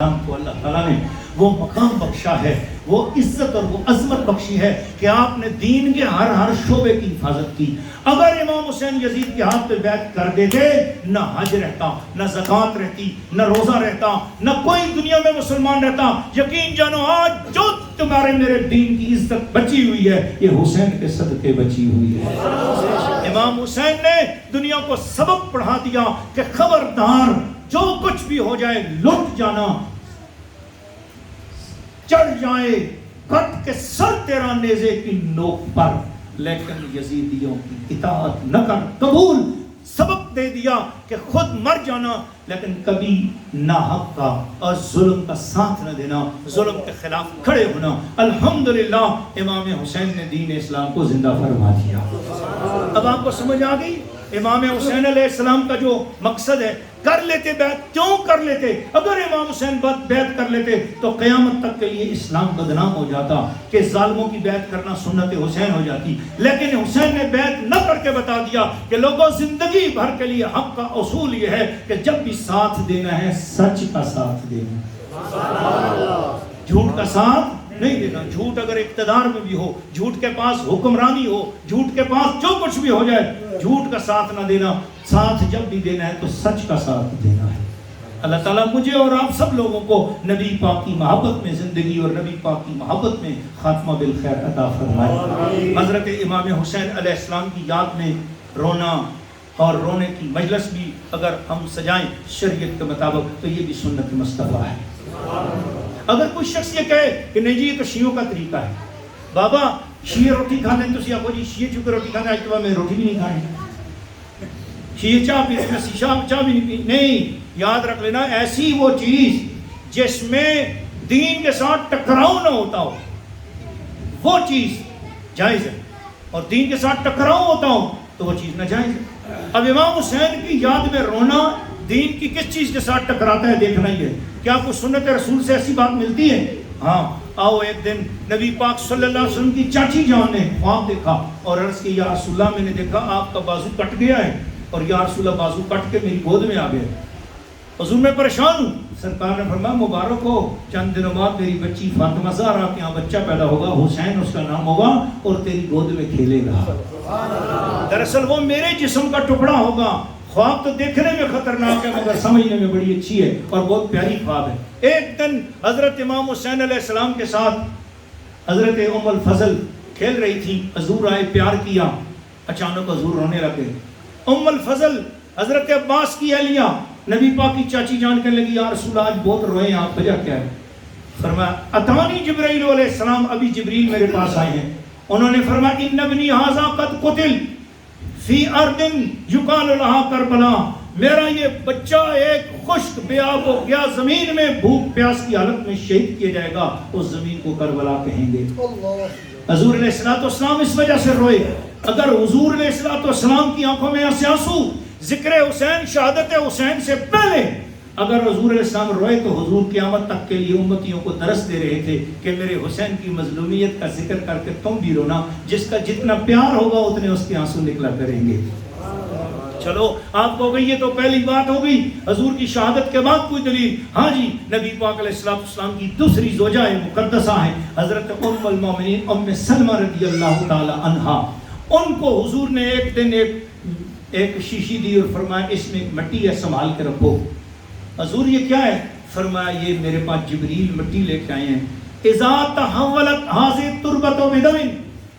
کو اللہ تعالیٰ نے وہ مقام بخشا ہے، وہ عزت اور وہ عظمت بخشی ہے کہ آپ نے دین کے ہر شعبے کی حفاظت کی۔ اگر امام حسین یزید کے ہاتھ پہ بیعت کر دیتے، نہ حج رہتا، نہ زکوٰۃ رہتی، نہ روزہ رہتا، نہ کوئی دنیا میں مسلمان رہتا۔ یقین جانو آج جو تمہارے میرے دین کی عزت بچی ہوئی ہے، یہ حسین کے صدقے بچی ہوئی ہے۔ امام حسین نے دنیا کو سبق پڑھا دیا کہ خبردار، جو کچھ بھی ہو جائے، لٹ جانا، چڑھ جائے کٹ کے سر تیرا نیزے کی نوک پر، لیکن یزیدیوں کی اطاعت نہ کر۔ قبول، سبق دے دیا کہ خود مر جانا لیکن کبھی ناحق کا اور ظلم کا ساتھ نہ دینا، ظلم کے خلاف کھڑے ہونا۔ الحمدللہ امام حسین نے دین اسلام کو زندہ فرما دیا۔ اب آپ کو سمجھ آ گئی امام حسین علیہ السلام کا جو مقصد ہے؟ کر لیتے بیعت، کیوں کر لیتے؟ اگر امام حسین بیعت کر لیتے تو قیامت تک کے لیے اسلام بدنام ہو جاتا کہ ظالموں کی بیعت کرنا سنت حسین ہو جاتی۔ لیکن حسین نے بیعت نہ کر کے بتا دیا کہ لوگوں، زندگی بھر کے لیے حق کا اصول یہ ہے کہ جب بھی ساتھ دینا ہے، سچ کا ساتھ دینا، جھوٹ کا ساتھ نہیں دینا۔ جھوٹ اگر اقتدار میں بھی ہو، جھوٹ کے پاس حکمرانی ہو، جھوٹ کے پاس جو کچھ بھی ہو جائے، جھوٹ کا ساتھ نہ دینا۔ ساتھ جب بھی دینا ہے تو سچ کا ساتھ دینا ہے۔ اللہ تعالیٰ مجھے اور آپ سب لوگوں کو نبی پاک کی محبت میں زندگی اور نبی پاک کی محبت میں خاتمہ بالخیر عطا فرمائے۔ حضرت امام حسین علیہ السلام کی یاد میں رونا اور رونے کی مجلس بھی اگر ہم سجائیں شریعت کے مطابق تو یہ بھی سنت مصطفیٰ ہے۔ اگر کوئی شخص یہ کہے کہ نہیں جی یہ تو شیعوں کا طریقہ ہے، بابا شیعہ روٹی کھانے ہیں، تو سیاہ کو جی شیعہ چونکہ روٹی کھانے آج کے بعد میں روٹی بھی نہیں کھائیں، شیعہ چاہ پیتے ہیں، شیعہ چاہ بھی نہیں پی۔ نہیں، یاد رکھ لینا، ایسی وہ چیز جس میں دین کے ساتھ ٹکراؤ نہ ہوتا ہو وہ چیز جائز ہے، اور دین کے ساتھ ٹکراؤ ہوتا ہو تو وہ چیز ناجائز ہے۔ اب امام حسین کی یاد میں رونا دین کی کس چیز کے ساتھ ٹکراتا ہے دیکھنا ہی ہے۔ کیا کوئی سنت رسول سے ایسی بات ملتی ہے؟ ہاں، آؤ ایک دن نبی پاک صلی اللہ علیہ وسلم کی چاچی جان نے خواب دیکھا اور عرض کی، یا رسول اللہ میں نے دیکھا آپ کا بازو کٹ گیا ہے، اور یا رسول اللہ بازو کٹ کے میری گود میں آ گیا۔ حضور میں پریشان ہوں۔ سرکار نے فرمایا مبارک ہو، چند دنوں بعد میری بچی فاطمہ زہرا کے یہاں بچہ پیدا ہوگا، حسین اس کا نام ہوگا اور تیری گود میں کھیلے گا۔ دراصل وہ میرے جسم کا ٹکڑا ہوگا۔ خواب تو دیکھنے میں خطرناک ہے مگر سمجھنے میں بڑی اچھی ہے اور بہت پیاری خواب ہے۔ ایک دن حضرت امام حسین علیہ السلام کے ساتھ حضرت ام الفضل کھیل رہی تھی، حضور آئے، پیار کیا، اچانک حضور رونے لگے۔ ام الفضل حضرت عباس کی اہلیہ نبی پاک کی چاچی جان کہنے لگی، یا رسول اللہ آج بہت روئے ہیں آپ، وجہ کیا ہے؟ فرمایا اتانی جبرائیل علیہ السلام، ابھی جبریل میرے پاس آئے ہیں، انہوں نے فرمایا ان ابنی ھذا قد قتل فی ارض یقال لہا کربلا، میرا یہ بچہ ایک خشک بیاب ہو گیا، زمین میں بھوک پیاس کی حالت میں شہید کیا جائے گا، اس زمین کو کربلا کہیں گے۔ حضور علیہ السلام اس وجہ سے روئے۔ اگر حضور علیہ السلام کی آنکھوں میں ایسے آنسو ذکر حسین، شہادت حسین سے پہلے اگر حضور علیہ السلام روئے تو حضور قیامت تک کے لیے امتیوں کو درس دے رہے تھے کہ میرے حسین کی مظلومیت کا ذکر کر کے تم بھی رونا، جس کا جتنا پیار ہوگا اتنے اس کے آنسو نکلا کریں گے۔ چلو آپ کو گئی، یہ تو پہلی بات ہو گئی حضور کی شہادت کے بعد کوئی دلیل۔ ہاں جی، نبی پاک علیہ السلام کی دوسری زوجہ مقدسہ ہے حضرت ام المومنین ام سلمہ رضی اللہ تعالی عنہا۔ ان کو حضور نے ایک دن ایک شیشی دی اور فرمایا اس میں مٹی ہے، سنبھال کے رکھو۔ حضور یہ کیا ہے؟ فرمایا یہ میرے پاس جبریل مٹی لے کے آئے ہیں۔ اذا تحولت هذه التربة بدم،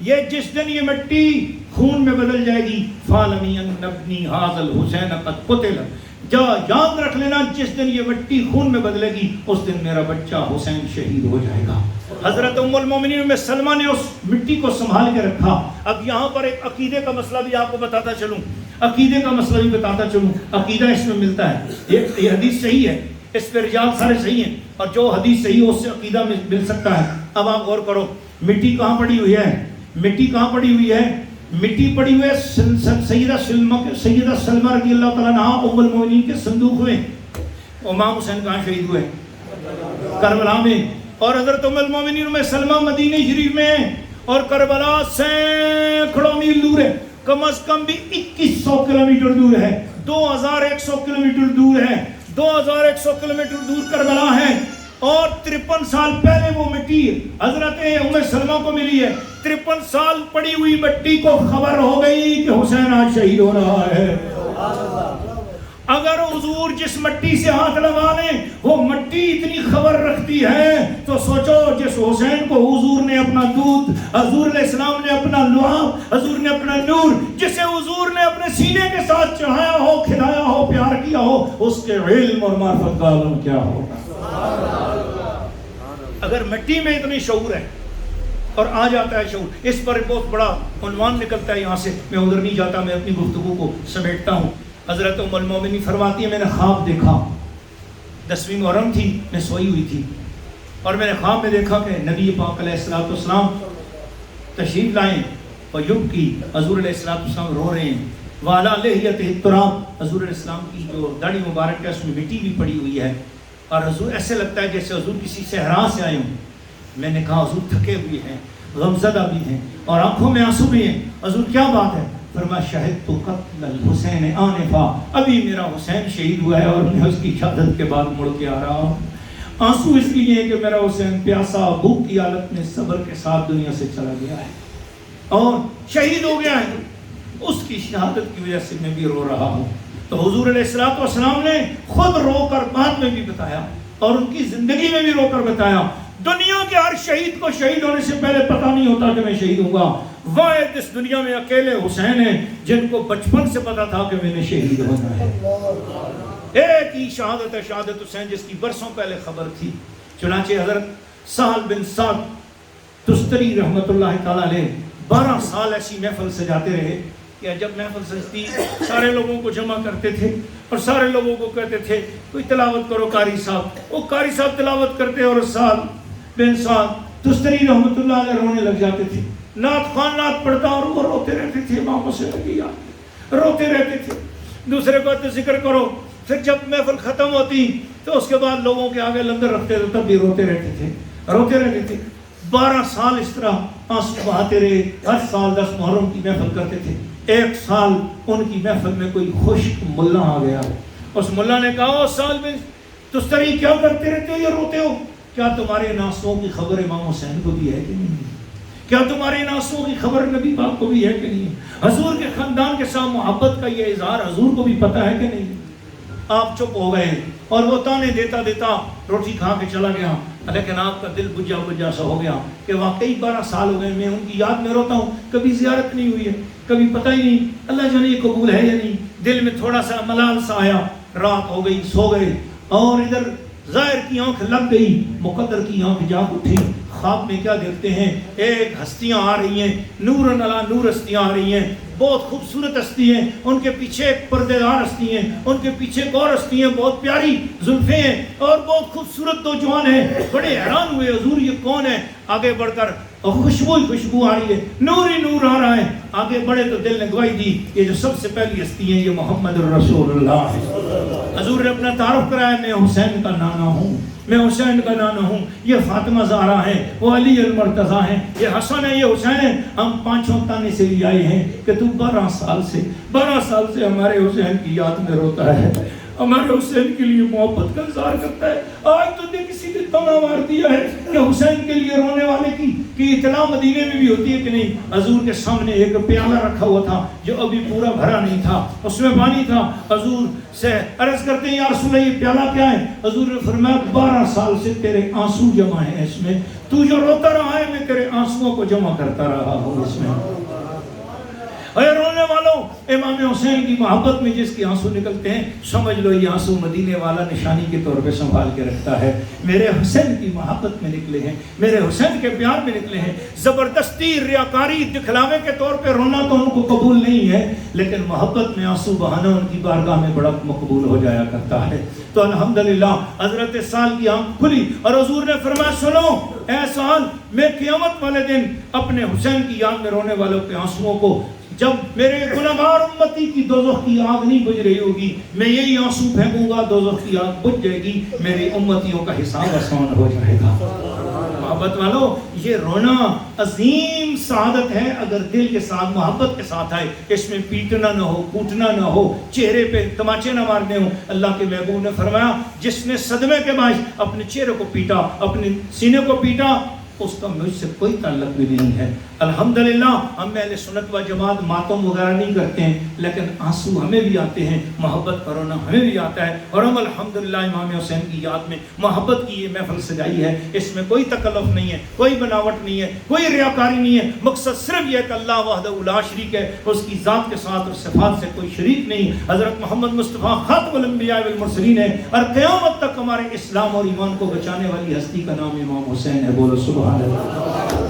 یہ جس دن یہ مٹی خون میں بدل جائے گی، فالمی ان ابنی هذا الحسین قد قتل، جا یاد رکھ لینا جس دن یہ مٹی خون میں بدلے گی اس دن میرا بچہ حسین شہید ہو جائے گا۔ حضرت ام المومنین ام سلمہ نے اس مٹی کو سنبھال کے رکھا۔ اب یہاں پر ایک عقیدے کا مسئلہ بھی آپ کو بتاتا چلوں، عقیدے کا مسئلہ بھی بتاتا چلوں۔ عقیدہ اس میں ملتا ہے، یہ حدیث صحیح ہے، اس پہ رجال سارے صحیح ہیں، اور جو حدیث صحیح ہے اس سے عقیدہ مل سکتا ہے۔ اب آپ غور کرو، مٹی کہاں پڑی ہوئی ہے؟ مٹی کہاں پڑی ہوئی ہے؟ مٹی پڑی ہوئی ہے سیدہ سلمہ رضی اللہ تعالیٰ عنہا ام المومنین کے صندوق میں۔ امام حسین کہاں شہید ہوئے؟ کربلا میں۔ اور حضرت ام المومنین ام سلمہ مدینہ شریف میں، اور کربلا سینکڑوں میل دور ہے، کم از کم بھی 2100 کلومیٹر دور ہے، 2100 کلومیٹر دور ہے۔ 2100 کلومیٹر دور کربلا ہے، اور 53 سال پہلے وہ مٹی حضرت ام سلمہ کو ملی ہے۔ 53 سال پڑی ہوئی مٹی کو خبر ہو گئی کہ حسین آج شہید ہو رہا ہے۔ اگر حضور جس مٹی سے ہاتھ لگا لیں وہ مٹی اتنی خبر رکھتی ہے تو سوچو جس حسین کو حضور نے اپنا دودھ، حضور علیہ السلام نے اپنا لعاب، حضور نے اپنا نور، جسے حضور نے اپنے سینے کے ساتھ چڑھایا ہو، کھلایا ہو، پیار کیا ہو، اس کے علم اور معرفت کا عالم کیا ہوگا۔ اگر مٹی میں اتنی شعور ہے اور آ جاتا ہے شعور، اس پر بہت بڑا عنوان نکلتا ہے یہاں سے، میں ادھر نہیں جاتا، میں اپنی گفتگو کو سمیٹتا ہوں۔ حضرت ام المومنین فرماتی ہے میں نے خواب دیکھا، 10ویں محرم تھی، میں سوئی ہوئی تھی، اور میں نے خواب میں دیکھا کہ نبی پاک علیہ السلام تشریف لائیں اور یبکی، حضور علیہ السلام رو رہے ہیں، وعلی لحیتہ التراب، حضور علیہ السلام کی جو داڑھی مبارک ہے اس میں مٹی بھی پڑی ہوئی ہے، اور حضور ایسے لگتا ہے جیسے حضور کسی صحرا سے آئے ہوں۔ میں نے کہا حضور تھکے ہوئے ہیں، غمزدہ بھی ہیں، اور آنکھوں میں آنسو بھی ہیں، حضور کیا بات ہے؟ فرمایا شہدت قتل الحسین آنفا، ابھی میرا حسین شہید ہوا ہے اور میں اس کی شہادت کے بعد مڑ کے آ رہا ہوں۔ آنسو اس لیے کہ میرا حسین پیاسا بھوک کی حالت میں صبر کے ساتھ دنیا سے چلا گیا ہے اور شہید ہو گیا ہے، اس کی شہادت کی وجہ سے میں بھی رو رہا ہوں۔ تو حضور علیہ السلام نے خود رو کر بعد میں بھی بتایا اور ان کی زندگی میں بھی رو کر بتایا، دنیا کے ہر شہید کو شہید ہونے سے پہلے پتہ نہیں ہوتا کہ میں شہید ہوں گا، واحد اس دنیا میں اکیلے حسین ہیں جن کو بچپن سے پتا تھا کہ میں نے شہید ہونا ہے۔ ایک ہی شہادت ہے، شہادت حسین، جس کی برسوں پہلے خبر تھی۔ چنانچہ حضرت سہل بن سعد تستری رحمت اللہ تعالیٰ علیہ 12 سال ایسی محفل سجاتے رہے کہ جب محفل سجتی سارے لوگوں کو جمع کرتے تھے اور سارے لوگوں کو کہتے تھے کوئی تلاوت کرو قاری صاحب، وہ قاری صاحب تلاوت کرتے اور سہل بن سعد تستری رحمت اللہ علیہ رونے لگ جاتے تھے، نعت خوان نعت پڑھتا اور وہ روتے رہتے تھے، اماموں سے لگی روتے رہتے تھے، دوسرے کو تو ذکر کرو، پھر جب محفل ختم ہوتی تو اس کے بعد لوگوں کے آگے لنگر رکھتے تھے تب بھی روتے رہتے تھے۔ 12 سال اس طرح آنسو بہاتے رہے، ہر سال 10 محرم کی محفل کرتے تھے۔ ایک سال ان کی محفل میں کوئی خشک ملا آ گیا، اس ملا نے کہا سال میں تستری کیا کرتے رہتے ہو یا روتے ہو؟ کیا تمہارے ان آنسوؤں کی خبر امام حسین کو بھی ہے کہ نہیں؟ کیا تمہارے ان آنسوؤں کی خبر نبی پاک کو بھی ہے کہ نہیں؟ حضور کے خاندان کے ساتھ محبت کا یہ اظہار حضور کو بھی پتہ ہے کہ نہیں؟ آپ چپ ہو گئے اور وہ تانے دیتا دیتا روٹی کھا کے چلا گیا، لیکن آپ کا دل بجھا سا ہو گیا کہ واقعی 12 سال ہو گئے میں ان کی یاد میں روتا ہوں، کبھی زیارت نہیں ہوئی ہے، کبھی پتہ ہی نہیں اللہ جانے یہ قبول ہے یا نہیں۔ دل میں تھوڑا سا ملال سا آیا، رات ہو گئی، سو گئے، اور ادھر ظاہر کی آنکھ لگ گئی، مقدر کی آنکھ جاگ اٹھی۔ خواب میں کیا دیکھتے ہیں؟ ایک ہستیاں آ رہی ہیں، نور علی نور ہستیاں آ رہی ہیں، بہت خوبصورت ہستی ہیں، ان کے پیچھے ایک پردے دار ہستی ہیں، ان کے پیچھے ایک اور ہستی ہیں، بہت پیاری زلفیں ہیں اور بہت خوبصورت دو جوان ہیں۔ بڑے حیران ہوئے حضور یہ کون ہے؟ آگے بڑھ کر اور خوشبو آ رہی ہے، نور ہی نور آ رہا ہے۔ آگے بڑھے تو دل نے گواہی دی یہ جو سب سے پہلی ہستی ہیں یہ محمد رسول اللہ ہے۔ حضور نے اپنا تعارف کرایا، میں حسین کا نانا ہوں، میں حسین کا نانا ہوں، یہ فاطمہ زہرا ہے، وہ علی المرتضیٰ ہیں، یہ حسن ہے، یہ حسین ہے۔ ہم 5 تانے سے بھی آئے ہیں کہ تو 12 سال سے ہمارے حسین کی یاد میں روتا ہے، ہمارے حسین کے لیے محبت کا اظہار کرتا ہے۔ آج تو نے کسی نے تانا مار دیا ہے کہ حسین کے لیے رونے والے کی اطلاع مدینے میں بھی ہوتی ہے کہ نہیں؟ حضور کے سامنے ایک پیالہ رکھا ہوا تھا جو ابھی پورا بھرا نہیں تھا، اس میں پانی تھا۔ حضور سے عرض کرتے ہیں یا رسول اللہ یہ پیالہ کیا ہے؟ حضور نے فرمایا 12 سال سے تیرے آنسو جمع ہیں اس میں، تو جو روتا رہا ہے میں تیرے آنسوؤں کو جمع کرتا رہا ہوں اس میں۔ اے رونے والوں، امام حسین کی محبت میں جس کے آنسو نکلتے ہیں سمجھ لو یہ آنسو مدینے والا نشانی کے طور پہ سنبھال کے رکھتا ہے۔ میرے حسین کی محبت میں نکلے ہیں، میرے حسین کے پیار میں نکلے ہیں۔ زبردستی ریاکاری دکھلاوے کے طور پہ رونا تو ان کو قبول نہیں ہے، لیکن محبت میں آنسو بہانا ان کی بارگاہ میں بڑا مقبول ہو جایا کرتا ہے۔ تو الحمدللہ حضرت سال کی آنکھ کھلی اور حضور نے فرمایا سنو اے سال، میں قیامت والے دن اپنے حسین کی یاد میں رونے والوں کے آنسوؤں کو، جب میرے گنہگار امتی کی دوزخ کی آگ نہیں بجھ رہی ہوگی میں یہی آنسو پھینکوں گا، دوزخ کی آگ بجھ جائے گی، میری امتیوں کا حساب آسان ہو جائے گا۔ محبت والو یہ رونا عظیم سعادت ہے اگر دل کے ساتھ محبت کے ساتھ آئے، اس میں پیٹنا نہ ہو، کوٹنا نہ ہو، چہرے پہ تماچے نہ مارنے ہوں۔ اللہ کے محبوب نے فرمایا جس نے صدمے کے باعث اپنے چہرے کو پیٹا، اپنے سینے کو پیٹا، اس کا مجھ سے کوئی تعلق بھی نہیں ہے۔ الحمدللہ ہم اہل سنت و جماعت ماتم وغیرہ نہیں کرتے ہیں، لیکن آنسو ہمیں بھی آتے ہیں، محبت کا رونا ہمیں بھی آتا ہے، اور ہم الحمدللہ امام حسین کی یاد میں محبت کی یہ محفل سجائی ہے۔ اس میں کوئی تکلف نہیں ہے، کوئی بناوٹ نہیں ہے، کوئی ریاکاری نہیں ہے، مقصد صرف یہ ہے کہ اللہ وحدہ لا شریک ہے، اس کی ذات کے ساتھ اور صفات سے کوئی شریک نہیں۔ حضرت محمد مصطفیٰ خاتم الانبیاء والمرسلین ہے، اور قیامت تک ہمارے اسلام اور ایمان کو بچانے والی ہستی کا نام امام حسین ہے۔ بولو سبحان اللہ۔